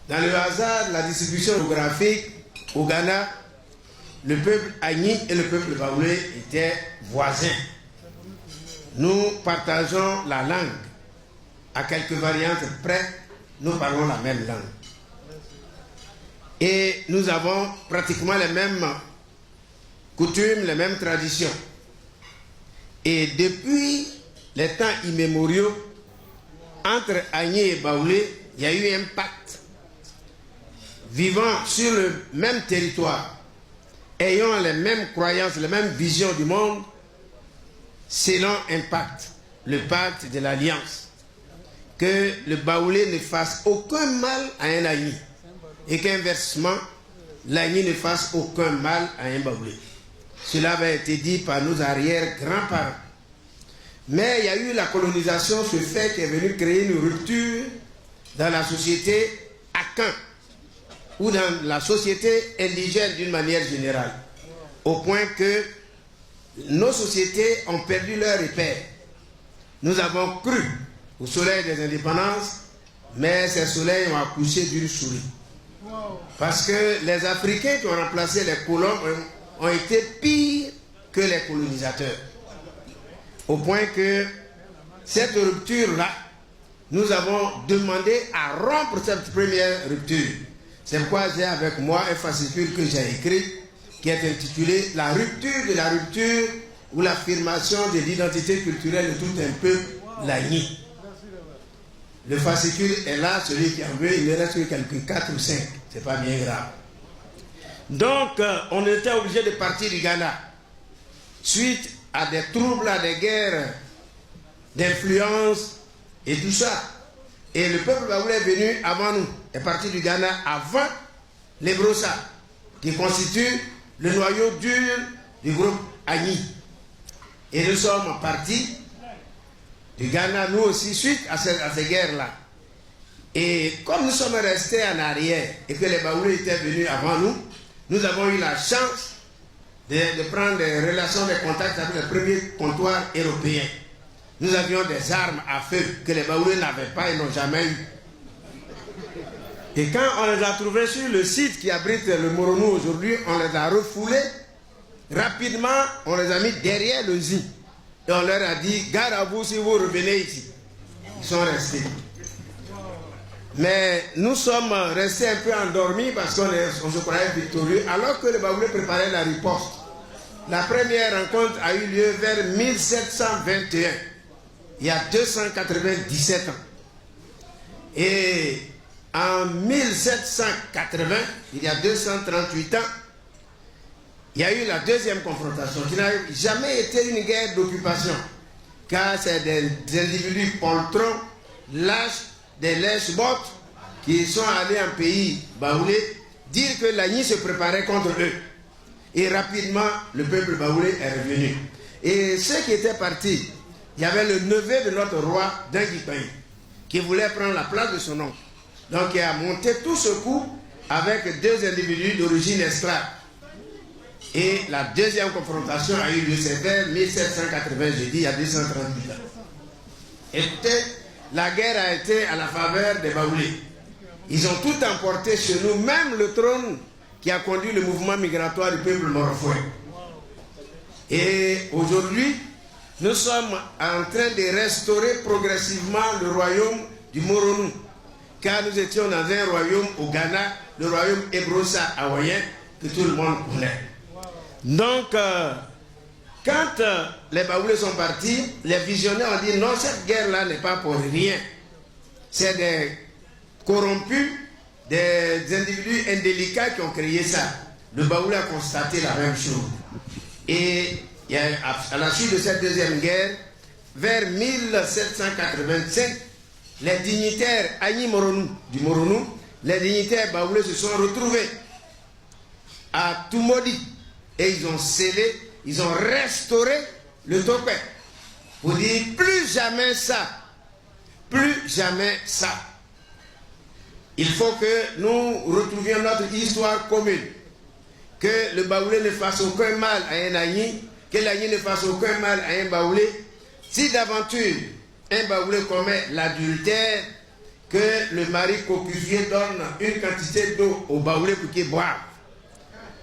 Dans le hasard de la distribution géographique, au Ghana, le peuple Agni et le peuple Baoulé étaient voisins. Nous partageons la langue. À quelques variantes près, nous parlons la même langue. Et nous avons pratiquement les mêmes coutumes, les mêmes traditions. Et depuis les temps immémoriaux, entre Agni et Baoulé, il y a eu un pacte. Vivant sur le même territoire, ayant les mêmes croyances, les mêmes visions du monde, selon un pacte, le pacte de l'alliance. Que le Baoulé ne fasse aucun mal à un Agni et qu'inversement, l'Agni ne fasse aucun mal à un Baoulé. Cela avait été dit par nos arrière-grands-parents. Mais il y a eu la colonisation, ce fait qui est venu créer une rupture dans la société akan ou dans la société indigène d'une manière générale, au point que nos sociétés ont perdu leur repère. Nous avons cru au soleil des indépendances, mais ces soleils ont accouché d'une souris. Parce que les Africains qui ont remplacé les colons ont été pires que les colonisateurs. Au point que cette rupture-là, nous avons demandé à rompre cette première rupture. C'est pourquoi j'ai avec moi un fascicule que j'ai écrit qui est intitulé « La rupture de la rupture ou l'affirmation de l'identité culturelle de tout un peuple, l'Agni ». Le fascicule est là, celui qui en veut, il reste que quelques 4 ou 5, c'est pas bien grave. Donc, on était obligé de partir du Ghana, suite à des troubles, à des guerres d'influence et tout ça. Et le peuple baoulé est venu avant nous, est parti du Ghana avant les Brossa, qui constituent le noyau dur du groupe Agni. Et nous sommes partis du Ghana, nous aussi, suite à ces guerres-là. Et comme nous sommes restés en arrière et que les Baoulés étaient venus avant nous, nous avons eu la chance de prendre des relations, des contacts avec les premiers comptoirs européens. Nous avions des armes à feu que les Baoulés n'avaient pas et n'ont jamais eu. Et quand on les a trouvés sur le site qui abrite le Moronou aujourd'hui, on les a refoulés. Rapidement, on les a mis derrière le Zi. Et on leur a dit, garde à vous si vous revenez ici. Ils sont restés. Mais nous sommes restés un peu endormis parce qu'on se croyait victorieux, alors que les Baoulés préparaient la riposte. La première rencontre a eu lieu vers 1721, il y a 297 ans. Et en 1780, il y a 238 ans, il y a eu la deuxième confrontation, qui n'a jamais été une guerre d'occupation, car c'est des individus poltrons, lâches, des lèches-bottes, qui sont allés en pays baoulé, dire que l'Agni se préparait contre eux. Et rapidement, le peuple baoulé est revenu. Et ceux qui étaient partis, il y avait le neveu de notre roi Dengui, qui voulait prendre la place de son oncle. Donc il a monté tout ce coup avec 2 individus d'origine esclave. Et la deuxième confrontation a eu lieu, c'était 1780, j'ai dit, il y a 238 ans. Et la guerre a été à la faveur des Baoulés. Ils ont tout emporté chez nous, même le trône qui a conduit le mouvement migratoire du peuple morofoué. Et aujourd'hui, nous sommes en train de restaurer progressivement le royaume du Moronou. Car nous étions dans un royaume au Ghana, le royaume Ebrossa hawaïen, que tout le monde connaît. Donc, quand les Baoulés sont partis, les visionnaires ont dit non, cette guerre-là n'est pas pour rien. C'est des corrompus, des individus indélicats qui ont créé ça. Le Baoulé a constaté la même chose. Et à la suite de cette deuxième guerre, vers 1785, les dignitaires Agni Moronou, du Moronou, les dignitaires Baoulés se sont retrouvés à Tumodi. Et ils ont scellé, ils ont restauré le topé. Pour dire plus jamais ça. Plus jamais ça. Il faut que nous retrouvions notre histoire commune. Que le Baoulé ne fasse aucun mal à un Agni, que l'Agni ne fasse aucun mal à un Baoulé. Si d'aventure un Baoulé commet l'adultère, que le mari cocufier donne une quantité d'eau au baoulé pour qu'il boive.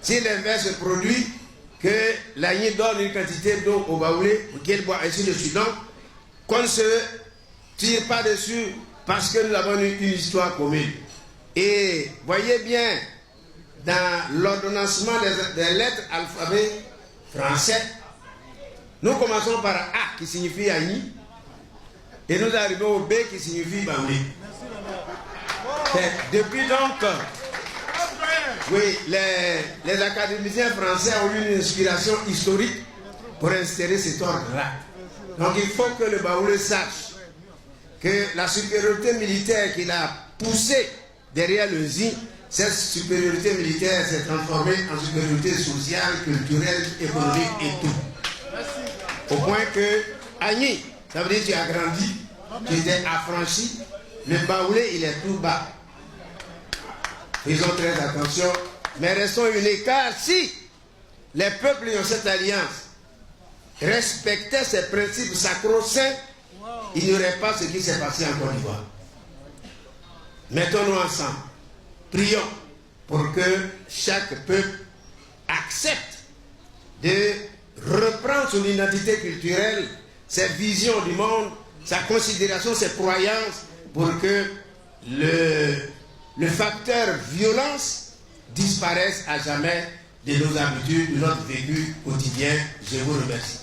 Si l'inverse se produit, que l'agneau donne une quantité d'eau au baoulé pour qu'il boive, ainsi de suite. Donc, qu'on ne se tire pas dessus parce que nous avons une histoire commune. Et voyez bien, dans l'ordonnancement des lettres alphabet français, nous commençons par A qui signifie Agni et nous arrivons au B qui signifie Baoulé. Depuis donc, oui, les académiciens français ont eu une inspiration historique pour instaurer cet ordre-là. Donc il faut que le Baoulé sache que la supériorité militaire qu'il a poussée derrière le Zi, cette supériorité militaire s'est transformée en supériorité sociale, culturelle, économique et tout. Au point que Agni, ça veut dire que tu as grandi, tu étais affranchi, le Baoulé il est tout bas. Faisons très attention, mais restons unis, car si les peuples dans cette alliance respectaient ces principes sacro-saints, il n'y aurait pas ce qui s'est passé en Côte d'Ivoire. Mettons-nous ensemble, prions pour que chaque peuple accepte de reprendre son identité culturelle, ses visions du monde, sa considération, ses croyances, pour que le facteur violence disparaisse à jamais de nos habitudes, de notre vécu quotidien. Je vous remercie.